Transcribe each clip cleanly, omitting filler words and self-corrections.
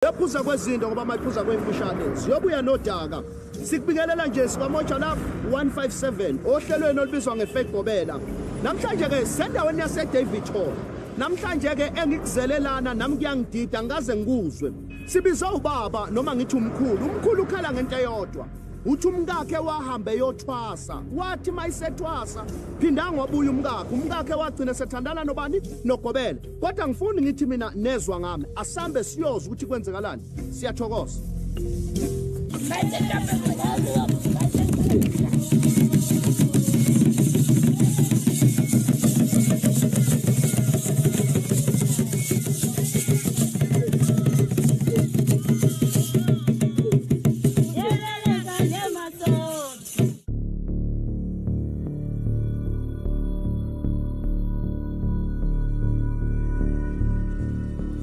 Yaphuza kwezinto ngoba mayiphuza kwemfushane siyobuya nodaka sikubingelela nje sikaMoja Love 157 ohlelweni olubizwa ngeFake Gobela namhlanje ke sendaweni yase David Hall namhlanje ke engikuzelelana nami kuyangidida ngaze ngikuzwe sibiza ubaba noma ngithi umkhulu ukhala ngento eyodwa uthi umkakhe wahambe yothwasa wathi mayisethwasa phinda ngobuya umkakhe wagcina sethandana nobani noGobela kodwa ngifuni ngithi mina nezwa ngami asambe siyoza ukuthi kwenzekalani siyathokoza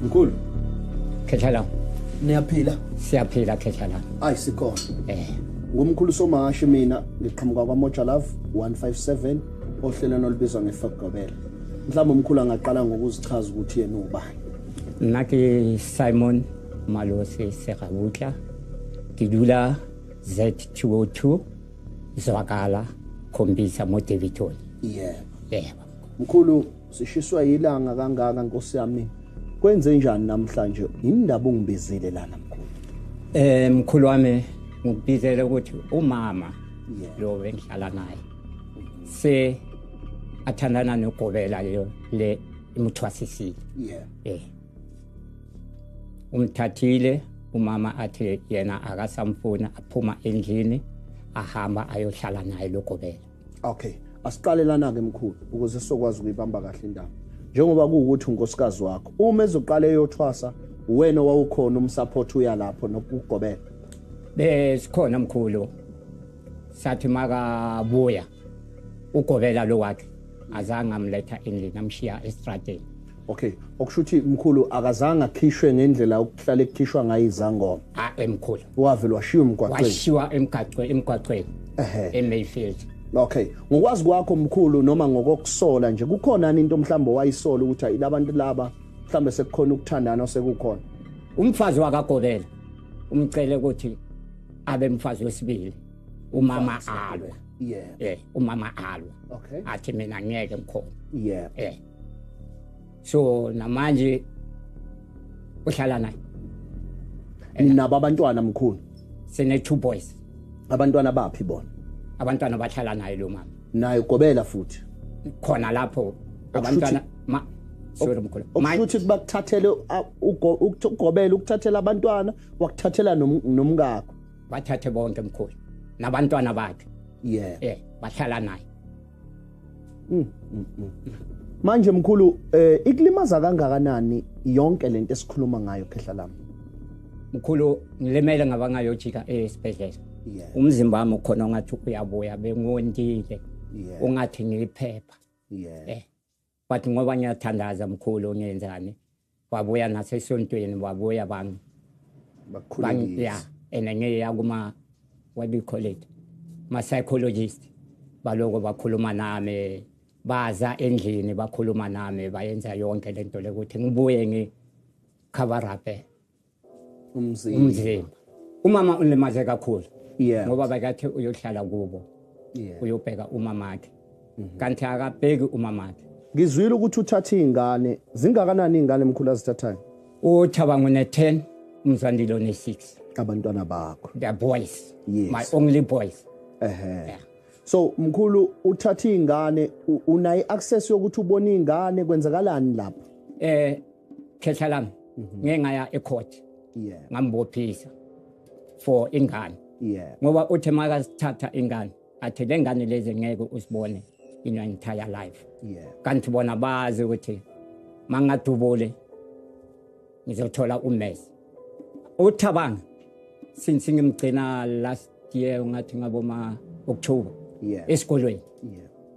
Mkhulu Khethela niyaphila siyaphila Khethela ayi sikhona ngumkhulu Somashi mina ngiqhamuka kwaMoja Love 157 ohlelweni olubizwa ngeFake Gobela mhlawumbe umkhulu angaqala ngokuzichaza ukuthi yena ubani naki Simon Malosi Serabutla Kidula Z202 Zwakala Khombisa mo David Hall mkhulu sishiswa yilanga kangaka Nkosi yami kwenze njani namhlanje indaba ungibizile lana mkhulu mkhulu wami ngibizele ukuthi umama lo engihlala naye se athandana noGobela le imuthwasisile umthathile umama athi yena akasamfuna aphuma endlini ahamba ayohlala naye loGobela okay asiqalelana ke mkhulu ukuze sizokwazi ukuyibamba kahle indaba njengoba kuukuthi unkosikazi wakho uma ezoqala eyothwasa wena wawukhona umsupport uya lapho nokuGobela besikhona mkhulu sathi makabuya uGobela lo wakhe azange amletha endlini amshiya estradeni okay okushuthi mkhulu akazange akhishwe ngendlela ukuhlala ekukhishwa ngayo izangoma emkhulu wavela washiwa emgwaqweni eMayfield okay ngokwazi kwakho mkhulu noma ngokusola nje kukhona into mhlawumbe wayisola ukuthi ayilabantu laba mhlawumbe sekukhona ukuthandana osekukhona umfazi wakaGobela umcele ukuthi abe umfazi wesibili umama alwa umama alwa okay athi mina ngeke mkhona so namanje uhlala naye nabo abantwana mkhulu sine 2 boys abantwana baphi bona abantwana bahlala naye lo mama naye uGobela futhi khona lapho abantwana sorry mkhulu ukuthi bakuthathele uGobela ukuthathela abantwana wakuthathela nomngakho bathathe bonke mkhulu nabantwana bakhe bahlala naye manje mkhulu ikulimaza kangakanani yonke lento esikhuluma ngayo khehla lami mkhulu ngilemele ngabangayojika esibhedlela umzimba wami ukhona ongathi uyabuya bengondile ungathi ngiphepha but ngoba ngiyathandaza mkhulu ngiyenzani wabuya nasesontweni wabuya bakhululisa enengeya kuma what do you call it ma psychologist baloko bakhuluma nami baza endlini bakhuluma nami bayenza yonke lento lekuthi ngibuye cover up umzimba umama unemaze kakhulu ngoba bakathi uyohlala kubo uyobheka umama wakhe kanti akabheki umama wakhe ngizwile ukuthi uthatha izingane zingakanani izingane mkhulu azithathayo uthaba ngone 10 umzandilo ne 6 abantwana bakho the boys my only boys so mkhulu uthatha izingane unayi access yokuthi ubone izingane kwenzakalani lapho khehla lami ngengaya ecourt ngambophisa for ingane ngoba uthi makasithatha ingane athi lengane lezi ngeke usibone in your entire life kanti bona bazi ukuthi mangadubule ngizothola umess uthabanga since ngimgcina last year ngathi ngaboma October esikolweni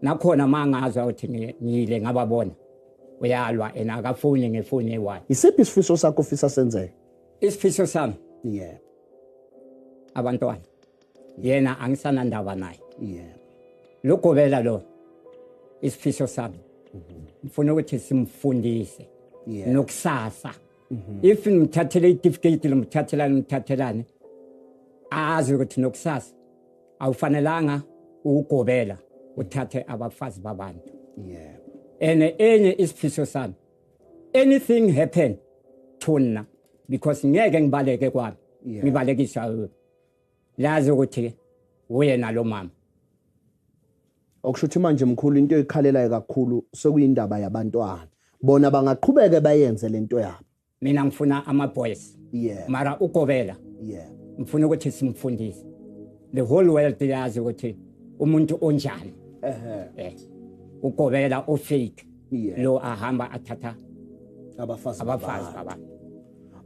nakhona mangazwa ukuthi ngile ngababona uyalwa enakafuni ngefoni ewayo isiphi isifiso sakho ofisa senzeke isifiso sami abantwana yena angisana ndaba naye lo Gobela lo isifiso sami ngifuna ukuthi simfundise nokusasa if ngithathele certificate ngithathelane azi ukuthi nokusasa awufanelanga ukugobela uthathe abafazi babantu enye isifiso sami anything happen thuna because ngeke ngibaleke kwami ngibalekisa lazi ukuthi uyena lo mama okushuthi manje mkhulu into ekhalelayo kakhulu sekuyindaba yabantwana bona bangaqhubeka bayenze lento yabo mina ngifuna ama boys mara ukobela ngifuna ukuthi simfundise the whole world yazi ukuthi umuntu onjani ukobela ofake lo ahamba athatha abafazi babantu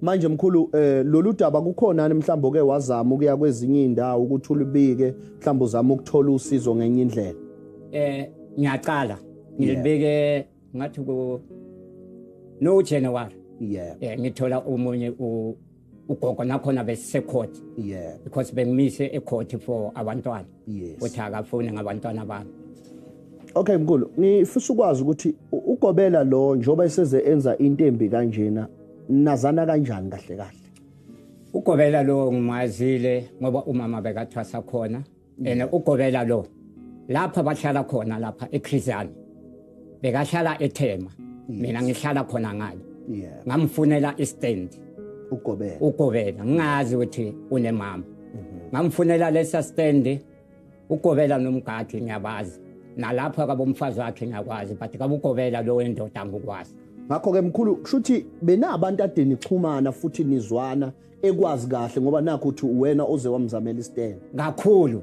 manje mkhulu lolu daba kukhona mhlawumbe ke wazama ukuya kwezinye indawo ukuthi ulibike mhlawumbe uzama ukuthola usizo ngenye indlela ngiyaqala ngilibeke ngathi ku no January ngithola umunye ugogo nakhona bese court because bengimise e court for abantwana uthi akafuni ngabantwana bami. Okay mkhulu ngifisa ukwazi ukuthi ugobela lo njoba eseze enza into embi kanjena nazana kanjani kahle kahle ugobela lo ngimazile ngoba umama bekathwasa khona ene ugobela lo lapha bahlala khona lapha eKhrizani bekahlala eThema mina ngihlala khona ngale ngamfunela istand ugobela ngazi ukuthi unemama ngamfunela lesa stand ugobela nomgadi ngiyabazi nalapha kabomfazi wakhe ngiyakwazi but kabugobela lo wendoda ngokwazi ngakho ke mkhulu kushuthi benabantu adeni xhumana futhi nizwana ekwazi kahle ngoba nakho uthi wena oze wamzamela istand kakhulu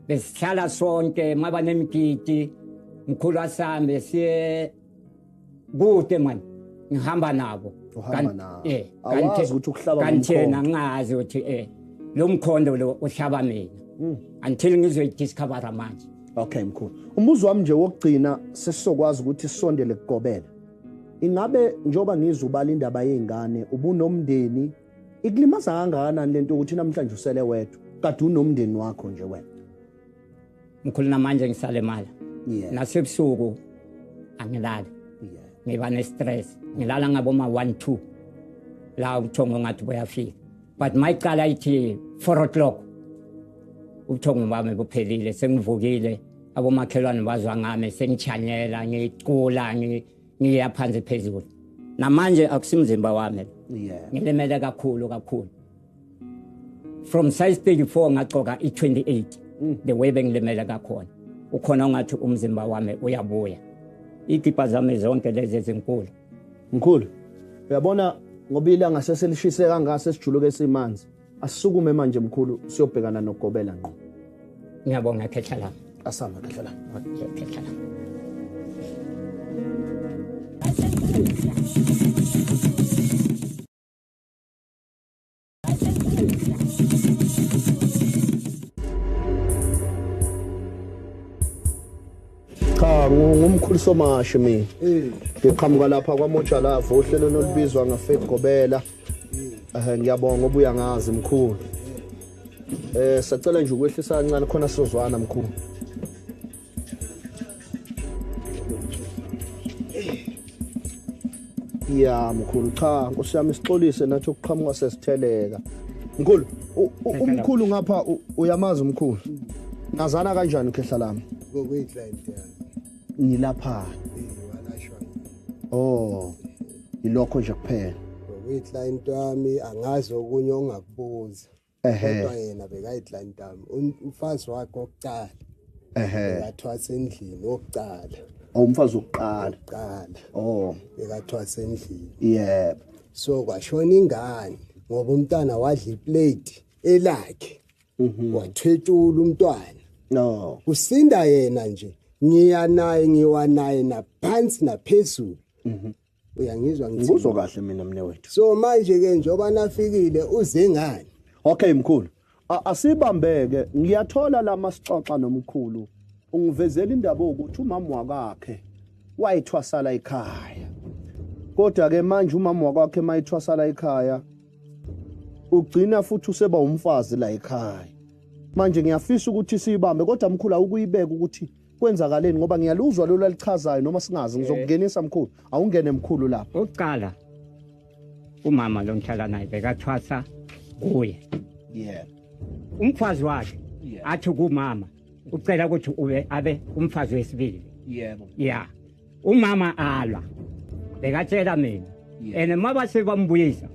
besihlala sonke maba nemgidi mkhulu asambe siye kude man ngihamba nabo awazi ukuthi ukuhlaba kanti yena ngazi ukuthi lo mkhondo lo uhlaba mina until ngizoyidiscover manje. Okay mkhulu umbuzo wami nje wokugcina sesizokwazi ukuthi sisondele kugobela ingabe njoba ngizubala indaba yezingane ubunomndeni ikulimaza kangakanani lento ukuthi namhlanje usele wedwa kade unomndeni wakho nje wena mkhulu namanje ngisale mala nasebusuku angilali ngiba ne stress ngilala ngaboma 1-2 la uthongo ngathi bayafika but mayiqala ithi 4 o'clock uthongo bami buphelile sengivukile abomakhelwane bazwa ngami sengichanyela ngicula ngiya phansi phezulu namanje akusimzimba wami ngilemele kakhulu from size 34 ngaqoka i28 the way bengilemele kakhona ukhona ngathi umzimba wami uyabuya igipa zami zonke lezi ezinkulu mkhulu uyabona ngoba ilanga seselishise kangase sijuluke simanzi asisukume manje mkhulu siyobhekana nokugobela ngqo ngiyabonga khehla la asama khehla la khehla la cha ngumkhulu Somashe mina ngiqhamuka lapha kwaMoja Lava uhlelo nolubizwa ngaFaith Gobela ngiyabonga obuya ngazi mkhulu sacela nje ukwehlisa kancane khona sizozwana mkhulu mkhulu cha nkosi yami sixolise nathi ukuqhamuka sesitheleka mkhulu umkhulu ngapha uyamazi umkhulu nazana kanjani khehla lami ngokuyiclient yani nilapha walashwa ilokho nje kuphela ngokuyiclient wami angazi okunye ongakubuza kodwa yena bekayiclient wami umfazi wakhe oqala bekathwasa endlini oqala umfazi oqala bekathwasa endlini so kwashona ingane ngoba umntana wadla iplate elakhe wathwetshula umntwana kusinda yena nje ngiwa naye naphansi naphezulu uyangizwa ngithi ngizwe kahle mina mne wethu so manje ke njoba nafikile uze ngani okay mkhulu asibambeke ngiyathola la masixoxa nomkhulu ungivezela indaba ukuthi umama wakhe wayithwasala ekhaya kodwa ke manje umama wakhe mayithwasala ekhaya ugcina futhi useba umfazi la ekhaya manje ngiyafisa ukuthi sibambe kodwa mkhulu awukuyibeka ukuthi kwenzakaleni ngoba ngiyaluzwa lo lalichazayo noma singazi ngizokungenisa mkhulu awungene mkhulu lapha uqala umama lo ngihlala naye bekathwasa kuye yeah umfazi wakhe Yeah. athi kumama ucela ukuthi ube abe umfazi wesibili yebo ya umama alwa bekatshela mina Yeah. ene maba sebambuyisa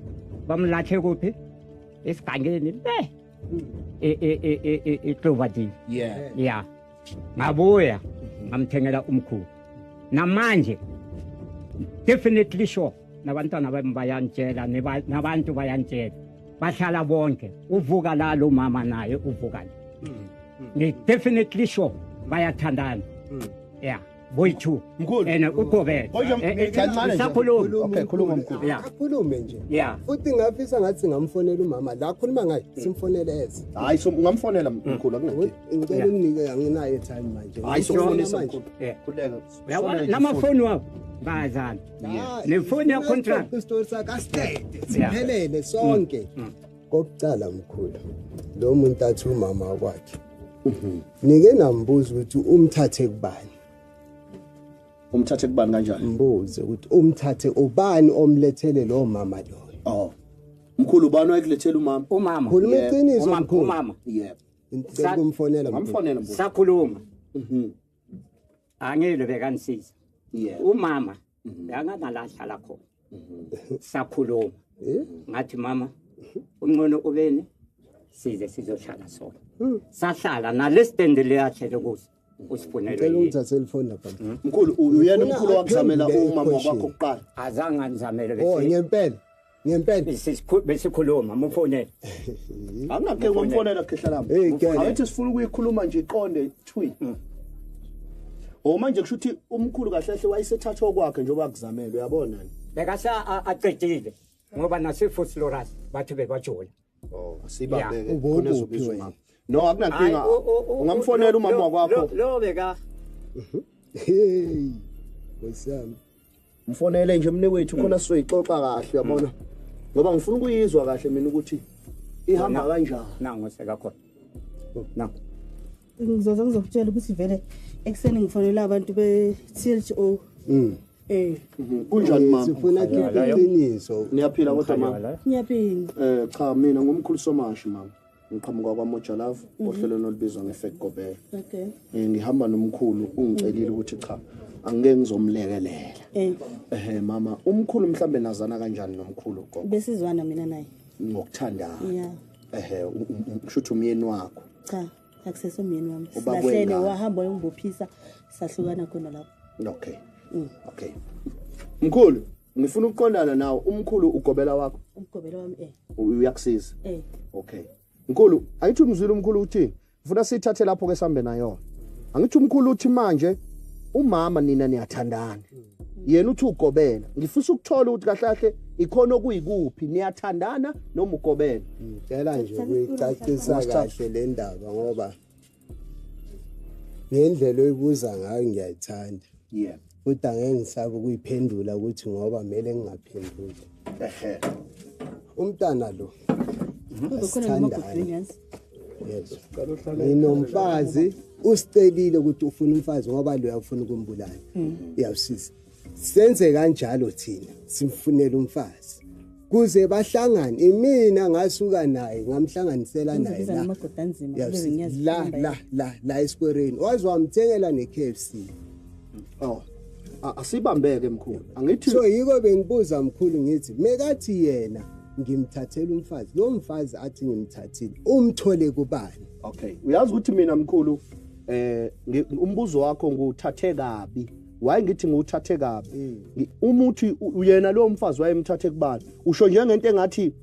bamlahle kuphi esigangeni le eTlobadini yeah ya ngabuya ngamthengela umkhulu namanje definitely sure nabantwana bami bayantshela nabantu bayantshela bahlala bonke uvuka la lo mama naye uvuka la ni definitely sure bayathandana yeah boyithu Mkhulu. ene ugobela kancane nje. sakhuluma Okay, khuluma mkhulu. Yeah. akhulume nje Yeah. futhi ngafisa ngathi singamfonela umama la khuluma ngaye simfonele eze hayi so ungamfonela mkhulu akunaki ngicela unginike anginayo time manje hayi so Ngifona ufonisa manje. mkhulu Yeah. khuleka uyabona namafoni wabo bayazana Ah, nefoni ya ngifuna contract. isitori sakastede siphelele sonke kokucala mkhulu lo muntu athi umama kwakhe nike nambuza ukuthi umthathe kubani umthathe kubani kanjani mbuze ukuthi umthathe ubani omlethele lo mama loyo oh mkhulu bani wayekulethela umama umama khuluma Yeah. iqiniso mkhulu umama yeah ngicela kumfonela mkhulu ngamfonela mkhulu sakhuluma mhm angile bekanisiza yeah umama yanganalahlala khona sakhuluma ngathi mama ungcono ubeni size sizohlala sona sahlala nalesitende leyahlele kusi usifunele ngicela yini ungithathe ifoni lapha mkhulu uyena Ufuna umkhulu wakuzamela aphendule umama i-question. wakho kuqala azange ngizamele oh ngempela besikhuluma mufonele angake ngomfonela khehla lami Hey, Gele. ayithi sifuna ukuyikhuluma nje iqonde thwi manje kushuthi umkhulu kahle kahle wayesethatha okwakhe njengoba akuzamela uyabona bekasa aqedile ngoba naseFosloras bathi bebajola oh asibambeke Yeah. khona ezobizwa ngakho no akunankinga ungamfonela umama wakwakho lo beka hey wesami mfonele nje mne wethu khona sizoyixoxa kahle uyabona ngoba ngifuna ukuyizwa kahle mina ukuthi ihamba kanjani nango sekakhona nango ngizoza ngizokutshela ukuthi vele ekseni ngifonela abantu be-TLGO kunjani mama sifuna khipha iqiniso niyaphila kodwa mama ngiyaphila cha mina ngumkhulu Somashi mama ngiqhamuka kwaMoja Love ohlelweni olubizwa ngeFake Gobela okay ngihamba nomkhulu ungicelile ukuthi cha angeke ngizomlekelela mama umkhulu mhlambe nazana kanjani nomkhulu gogo besizwana mina naye ngokuthandana ya kushuthi umyeni wakho cha akusese umyeni wami Ubaba silahlene wengane. wahamba wayongibophisa sahlukana khona lapho okay okay mkhulu ngifuna ukuqondana nawe umkhulu ugobela wakho umgobelo wami uyakusiza eh okay mkhulu ayithi umzwile umkhulu uthi ufuna sithathe lapho ke sambe nayo angithi umkhulu uthi manje umama nina niyathandana yena uthi ugobela ngifisa ukuthola ukuthi kahle kahle ikhona okuyikuphi niyathandana noma ugobela ngicela nje ukuyicacisa kahle le ndaba ngoba ngendlela oyibuza ngayo ngiyayithanda yeah kodwa ngeke ngisabe ukuyiphendula ukuthi ngoba kumele ngingaphenduli umntana lo uzokhona nomagudwini yazi yes nginomfazi usicelile ukuthi ufuna umfazi ngoba lo uyafuna ukumbulala iyawusiza senze kanjalo thina simfunela umfazi kuze bahlangane imina ngasuka naye ngamhlanganisela naye ngizobiza la namagodanzima Yes, bebe ngiyazi la esikwereni wazwamthengela ne-KFC oh asibambeke mkhulu angithi so yiko bengibuza mkhulu ngithi mekathi yena ngimthathela umfazi lo mfazi athi ngimthathile umthole kubani okay uyazi ukuthi mina mkhulu umbuzo wakho nguthathe kabi waye ngithi nguthathe kabi umuthi uyena lo mfazi wayemthathe kubani usho njengento engathi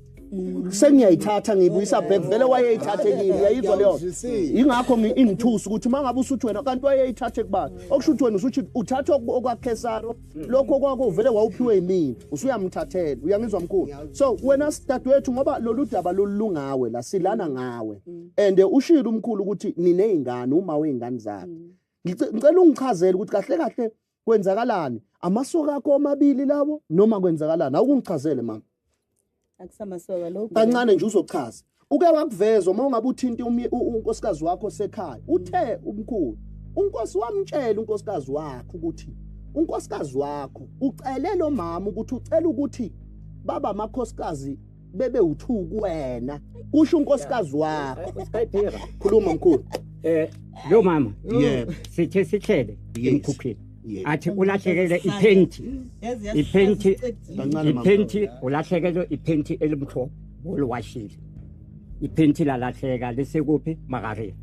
sengiyayithatha ngibuyisa back vele wayeyithathe kimi uyayizwa leyo ingakho ingithusa ukuthi mangabe usuthi wena kanti wayeyithathe kubani okushuthi wena usuthi uthatha okwaKhesaro lokho kwakho vele wawuphiwe yimini usuyamthathela uyangizwa mkhulu so wena sidadewethu ngoba lolu daba lolungawe la silana ngawe and ushilo umkhulu ukuthi ninezingane uma wezingane zakhe ngicela ungichazele ukuthi kahle kahle kwenzakalani amasoka akho amabili labo noma kwenzakalani awukungichazele mama akusamasoka lokho kancane nje uzochaza uke wakuvezwa uma ungabe uthinta unkosikazi wakho sekhaya uthe umkhulu unkosi wamtshela unkosikazi wakho ukuthi unkosikazi wakho ucele lo mama ukuthi ucela ukuthi baba amakhosikazi bebe uthuku wena kusho unkosikazi wakho Usiqayipheka. khuluma mkhulu Lo mama. Yebo. Sithe sihlele Yes. emkhukhini. Yes. Athi ulahlekele iphenti. Iphenti. Kancane, mama. Iphenti ulahlekele iphenti elimhlophe oluwashile. Iphenti lalahleka lesekuphi Magareni.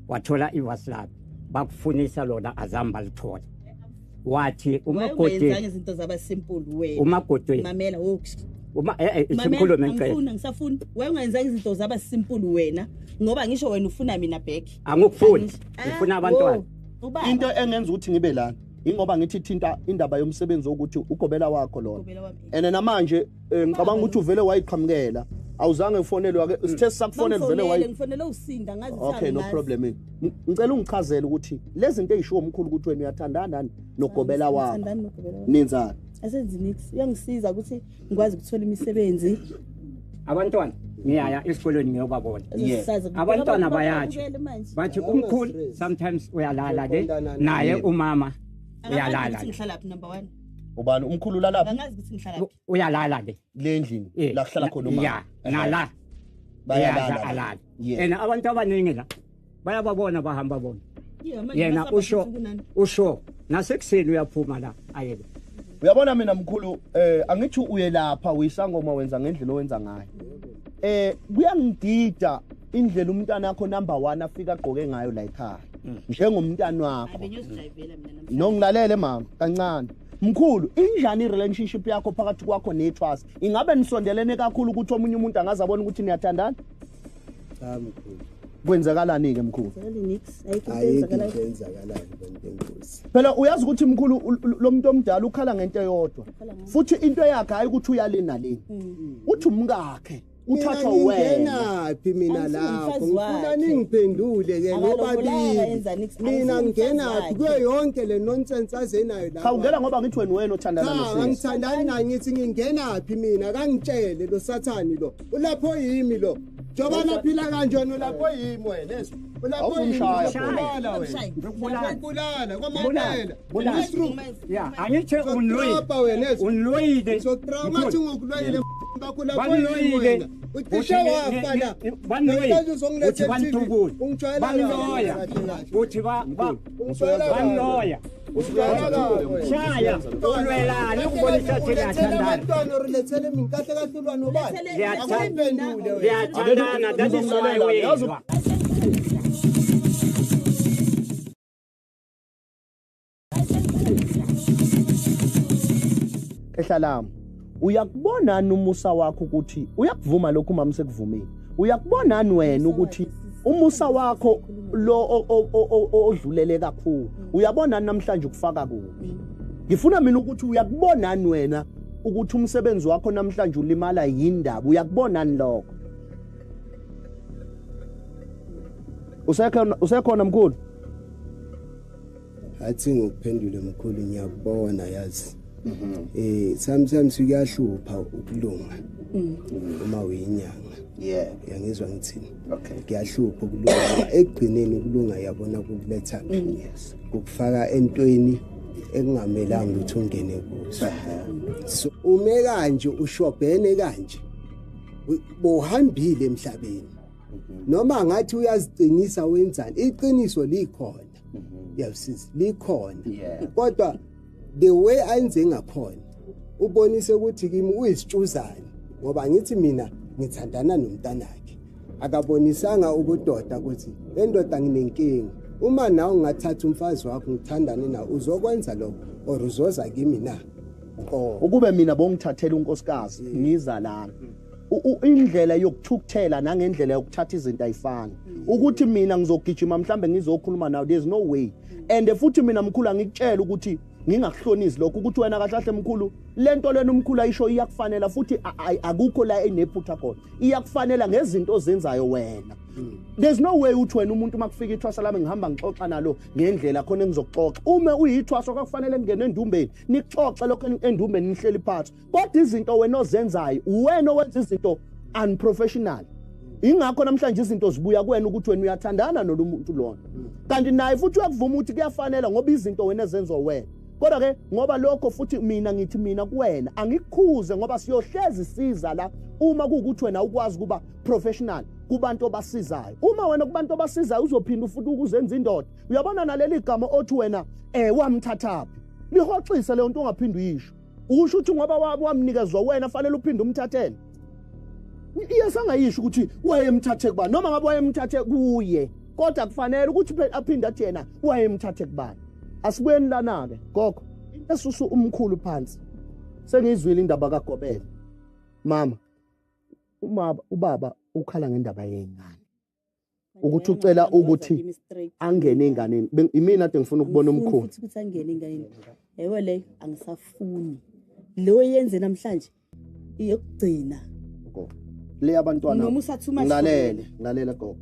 Wathola iwaslab. Bakufunisa lona azamba lithola. Wathi Wenza izinto zaba simple wena. umagodwe Mamela wokushi. isikhulume ngicela. Ngifuna ngisafuna. Wenza izinto zaba simple wena ngoba ngisho wena ufuna mina back. Angikufuni. Ngifuna abantwana. into engenza ukuthi ngibe lana ingoba ngithi thinta indaba yomsebenzi ukuthi ugobela wakho lona ene namanje ngicabanga ukuthi uvele wayiqhamukela awuzange ufonelwe ake sithe sakufonela vele wayi ngifonele usinda ngazi okay no problem ngicela ungichazele ukuthi lezi zinto ezishiwo omkhulu ukuthi wena uyathandana nani nogobela wakho ninzana asenzi nix uyangisiza ukuthi ngikwazi ukuthola imisebenzi Abantwana ngiyaya esikolweni ngiyobabona. Ezosazi ukuthi Abantwana abantwana bayathi babukele manje. bathi umkhulu sometimes uyalala ke naye umama uyalala Angazi ukuthi ngihlala phi number 1 ubani umkhulu lalapha angazi ukuthi ngihlala phi uyalala ke le ndlini la kuhlala khona uma ya nala bayalala alala Yeah. ena abantu abaningi la bayababona bahamba bona Yeah, manje yena basaba usho ukuthi kunani. usho nasekuseni uyaphuma la ayeke uyabona mina mkhulu angithi uye lapha uyisangoma wenza ngendlela owenza ngayo kuyangidida indlela umntana wakho number 1 afika agqoke ngayo la ekhaya njengomntana wakho Abenyozidrivela mina namhlanje. nongilalele mama kancane mkhulu injani irelationship yakho phakathi kwakho neTrust ingabe nisondelene kakhulu ukuthi omunye umuntu angazabona ukuthi niyathandana cha mkhulu kwenzakalani ke mkhulu Ngicela nix ayikho ayikho kwenzakala. into enzakalayo bantu enkosi phela uyazi ukuthi mkhulu lo muntu omdala ukhala ngento eyodwa futhi into yakhe hayi ukuthi uyalina leni uthi umkakhe uthathwa wena ngenaphi mina Angifuni lapho umfazi ngifuna wakhe. ningiphendule ke Akalobolanga, yenza nix. mina Angifuni ngingenaphi umfazi kuyo yonke le nonsense azenayo lapha khawungela ngoba ngithi wena othandana cha nosisi angithandani naye ngithi ngingenaphi mina kangitshele lo sathani lo ulapho yimi lo jobana phila kanjani ulapho yimi wena ulapho yimi Awuzumshaya. ubulala wena ngikubulala ubulala kwamapela bulala ya angithi Uzotrapa wena, unloyile uzotrama ngathi ngokulwayile bakho lapho Banloyile. wena uthisha wafa la Banloyile. Namhlanje uzongiletha Uthi bantukule. ungijwayela Banloya. Uthi banloya shaya ulwelani ukubonisa ukuthi liyathandana abantwana urulethele mina kahle kahle ulwa nobani liyathandana liyathandana that is why we ehlalami uyakubonani umusa wakho ukuthi uyakuvuma lokhu mama sekuvumile uyakubonani wena ukuthi umusa wakho lo odlulele kakhulu uyabonani namhlanje ukufaka kubi ngifuna mina ukuthi uyakubonani wena ukuthi umsebenzi wakho namhlanje ulimala yindaba uyakubonani lokho usekhona mkhulu athi ngokuphendula mkhulu ngiyabona yazi sometimes kuyahlupha ukulunga uma uyinyanga yangizwa ngithini kuyahlupha ukulunga ekugcineni ukulunga yabona kukuletha yes ukufaka entweni ekungamelanga ukuthi ungene kuzo so ume kanje ushobhene kanje bohambile emhlabeni noma ngathi uyaziqinisa wenzani iqiniso likhona yabusisi likhona kodwa the way ayenze ngakhona ubonise ukuthi kimi uyisitshuzane ngoba ngithi mina ngithandana nomntanakhe akabonisanga ukudoda ukuthi endoda nginenkingi uma nawe ungathatha umfazi wakho ngithandane nawe uzokwenza lokho or uzoza kimi na ukube mina bongithathela unkosikazi ngiza lana indlela yokuthukuthela nangendlela yokuthatha izinto ayifani ukuthi mina ngizogijima mhlambe ngizokhuluma nawe there's no way and futhi mina mkhulu angikutshela ukuthi ngingakuhlonisi lokho ukuthi wena kahlahle mkhulu lento lena umkhulu ayisho iyakufanela futhi akukho la enephutha khona iyakufanela ngezinto ozenzayo wena there's no way uthi wena umuntu makufika ithwasa lami ngihamba ngixoxa nalo ngendlela khona engizokuxoxa uma uyithwasa kwakufanele ngene endumbeni nikuxoxe lokho endumbeni nihleli phansi kodwa izinto wena ozenzayo wena owenza izinto unprofessional ingakho namhlanje izinto zibuya kuwena ukuthi wena uyathandana nolumuntu lona kanti naye futhi uyakuvuma ukuthi kuyafanela ngoba izinto wena ezenzo wena kodwa ke ngoba lokho futhi mina ngithi mina kuwena angikukhuze ngoba siyohlezi siza la uma kuukuthi wena ukwazi kuba professional kubantu obasizayo. Uma wena kubantu obasizayo uzophinda futhi ukuzenza indoda. Uyabona naleli gama othi wena wamthathaphi. Lihoxisa leyo nto ungaphindi uyisho. Usho ukuthi ngoba wamnikezwa wena fanele uphinde umthathele. Iyasangayisho ukuthi wayemthathe kuba noma ngabe wayemthathe kuye kodwa kufanele ukuthi aphinde athi yena wayemthathe kubani. Asibuyeni lana ke gogo esusu umkhulu phansi sengizwile indaba kaGobela mama ubaba ukhala ngendaba yengane ukuthi ucela ukuthi angene enganeni imina ade ngifuna ukubona umkhulu ukuthi angene enganeni yebo le angisafuni lo yenze namhlanje iyokugcina le abantwana ngalela gogo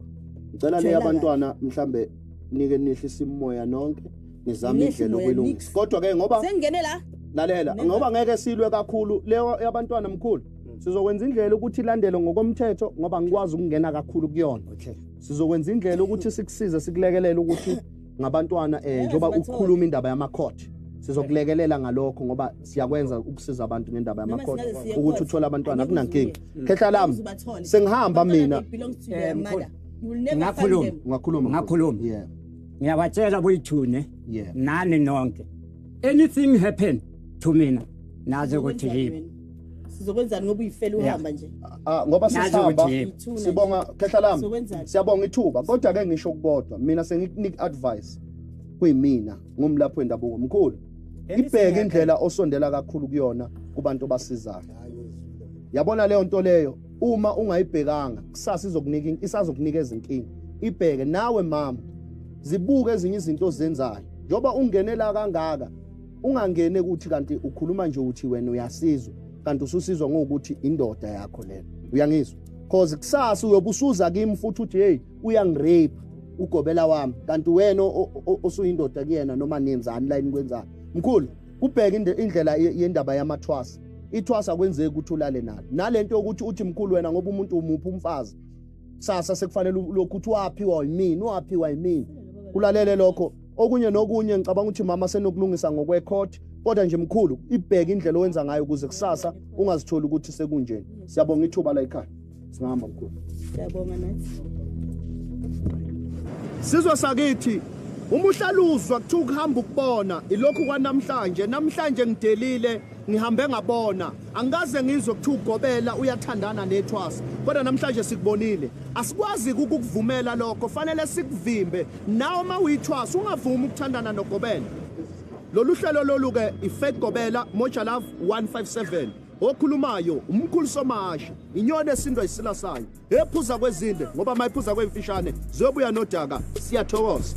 ngicela le abantwana mhlambe nike nihlisa imoya nonke nizama indlela okwelungisa kodwa ke ngoba sengene la lalela ngoba ngeke silwe kakhulu leyo yabantwana mkhulu sizokwenza indlela ukuthi ilandele ngokomthetho ngoba ngikwazi ukungena kakhulu kuyona sizokwenza indlela ukuthi sikusize sikulekelele ukuthi ngabantwana njoba ukukhuluma indaba yamakhoti sizokulekelela ngalokho ngoba siyakwenza ukusiza abantu ngendaba yamakhoti ukuthi uthola abantwana akunankinga khehla lami sengihamba mina ngakhuluma yeah ngiyabatshela boyithune nani nonke anything happen to mina naze ukuthi yibi sizokwenzani ngoba uyifela uhamba nje ngoba sihamba sibonga khehla lami siyabonga ithuba kodwa ke ngisho ukubodwa mina sengikunika advice kuyimina ngumlapho wendabuko mkhulu ibheke indlela osondela kakhulu kuyona kubantu basizayo yabona leyo nto leyo uma ungayibhekanga kusasa isazokunikeza inkingi ibheke nawe mama zibuke ezinye izinto ozenzayo njoba ungenela kangaka ungangene ukuthi kanti ukhuluma nje uthi wena uyasizwa kanti ususizwa ngokuthi indoda yakho lena uyangizwa cause kusasa uyobusuza kimi futhi uthi hey uyangirape uGobela wami kanti wena osuyindoda kuyena noma nenzani la inikwenzana mkhulu ubheke indlela yendaba yamathwasa ithwasa kwenzeke ukuthi ulale nalento ukuthi uthi mkhulu wena ngoba umuntu umuphi umfazi sasa sekufanele lokhu waphiwa yimini kulalele lokho okunye nokunye ngicabanga ukuthi mama senokulungisa ngokwecourt kodwa nje mkhulu ibheke indlela owenza ngayo ukuze kusasa ungazithola ukuthi sekunjeni siyabonga ithuba la ekhaya singahamba mkhulu siyabonga nathi sizwe sakithi umuhlaluzwa kuthiwa ukuhamba ukubona ilokhu namhlanje ngidelile ngihambe ngabona angikaze ngizwe kuthiwa uGobela uyathandana nethwasa kodwa namhlanje sikubonile asikwazi ukukuvumela lokho fanele sikuvimbe nawe uma uyithwasa ungavumi ukuthandana noGobela lolu hlelo lolu ke iFaith Gobela Moja Love 157 okhulumayo umkhulu Somashi inyoni esindwa isila sayo ephuza kwezinde ngoba mayiphuza kwemfishane ziyobuya nodaka siyathokoza